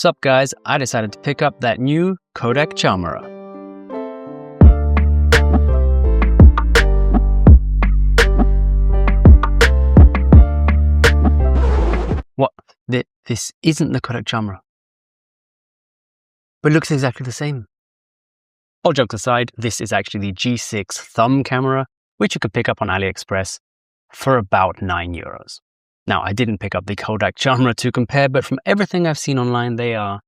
Sup guys, I decided to pick up that new Kodak Charmera. What? This isn't the Kodak Charmera. But it looks exactly the same. All jokes aside, this is actually the G6 thumb camera, which you could pick up on AliExpress for about €9. Now, I didn't pick up the Kodak Charmera to compare, but from everything I've seen online, they are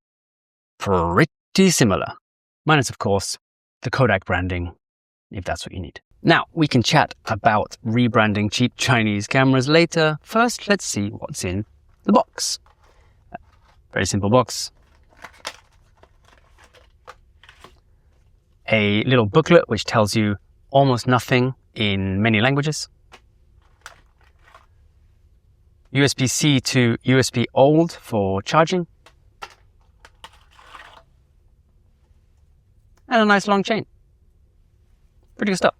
pretty similar. Minus, of course, the Kodak branding, if that's what you need. Now, we can chat about rebranding cheap Chinese cameras later. First, let's see what's in the box. Very simple box. A little booklet which tells you almost nothing in many languages. USB-C to USB old for charging. And a nice long chain. Pretty good stuff.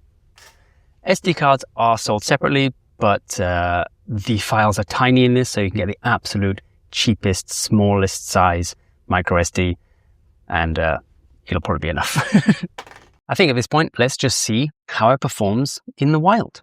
SD cards are sold separately, but the files are tiny in this, so you can get the absolute cheapest, smallest size micro SD, and it'll probably be enough. I think at this point, let's just see how it performs in the wild.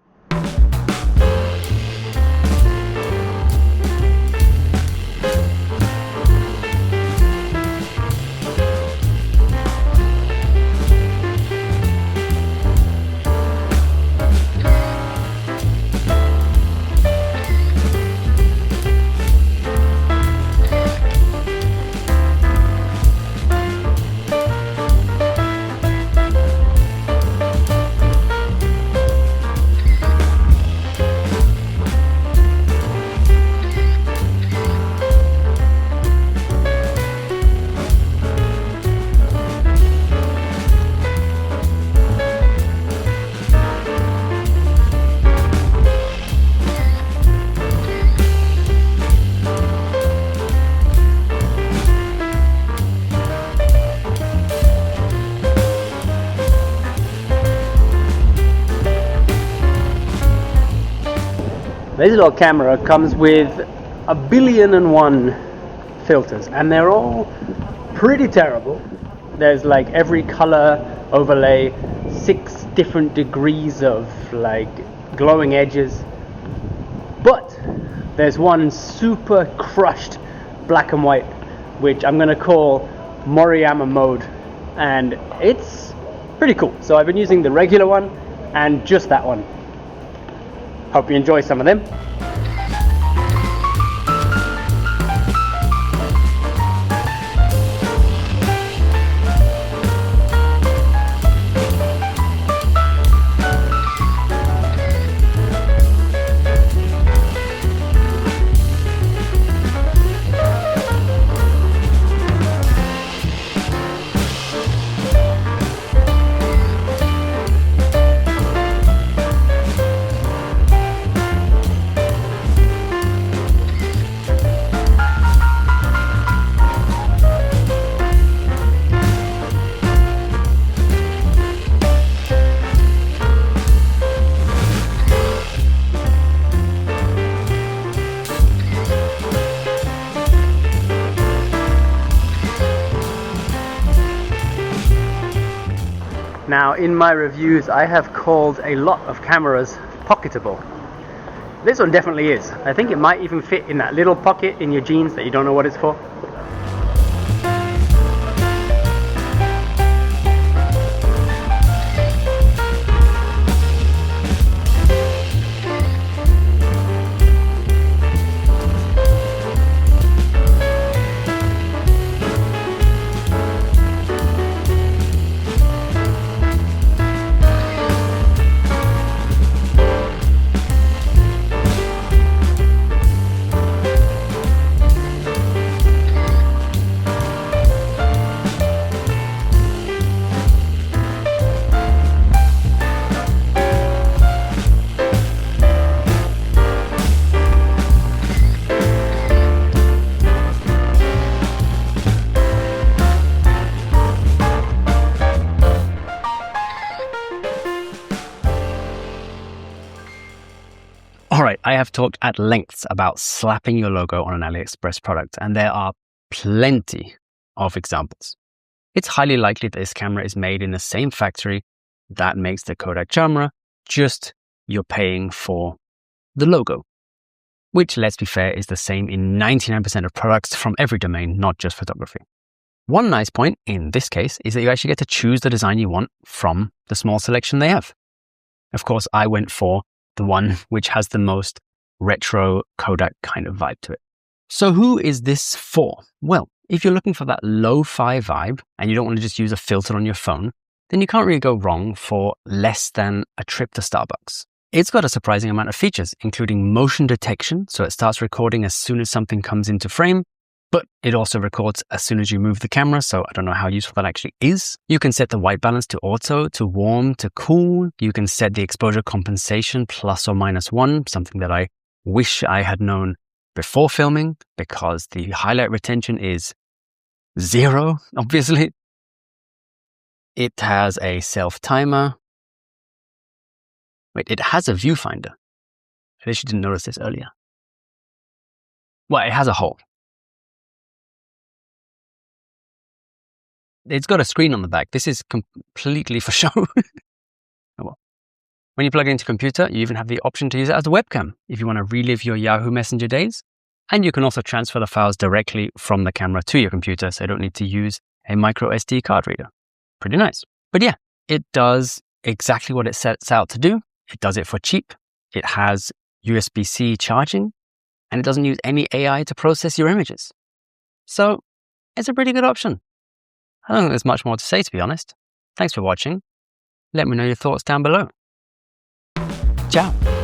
This little camera comes with 1,000,000,001 filters, and they're all pretty terrible. There's like every color overlay, 6 different degrees of like glowing edges. But there's one super crushed black and white, which I'm gonna call Moriyama mode, and it's pretty cool. So I've been using the regular one and just that one. Hope you enjoy some of them. Now, in my reviews, I have called a lot of cameras pocketable. This one definitely is. I think it might even fit in that little pocket in your jeans that you don't know what it's for. Alright, I have talked at length about slapping your logo on an AliExpress product, and there are plenty of examples. It's highly likely that this camera is made in the same factory that makes the Kodak Charmera, just you're paying for the logo, which, let's be fair, is the same in 99% of products from every domain, not just photography. One nice point in this case is that you actually get to choose the design you want from the small selection they have. Of course, I went for the one which has the most retro Kodak kind of vibe to it. So who is this for? Well, if you're looking for that lo-fi vibe and you don't want to just use a filter on your phone, then you can't really go wrong for less than a trip to Starbucks. It's got a surprising amount of features, including motion detection, so it starts recording as soon as something comes into frame, but it also records as soon as you move the camera, so I don't know how useful that actually is. You can set the white balance to auto, to warm, to cool. You can set the exposure compensation plus or minus 1, something that I wish I had known before filming, because the highlight retention is 0, obviously. It has a self-timer. Wait, it has a viewfinder. I actually didn't notice this earlier. Well, it has a hole. It's got a screen on the back. This is completely for show. Oh well. When you plug it into a computer, you even have the option to use it as a webcam if you want to relive your Yahoo Messenger days. And you can also transfer the files directly from the camera to your computer, so you don't need to use a micro SD card reader. Pretty nice. But yeah, it does exactly what it sets out to do. It does it for cheap. It has USB-C charging, and it doesn't use any AI to process your images. So it's a pretty good option. I don't think there's much more to say, to be honest. Thanks for watching. Let me know your thoughts down below. Ciao.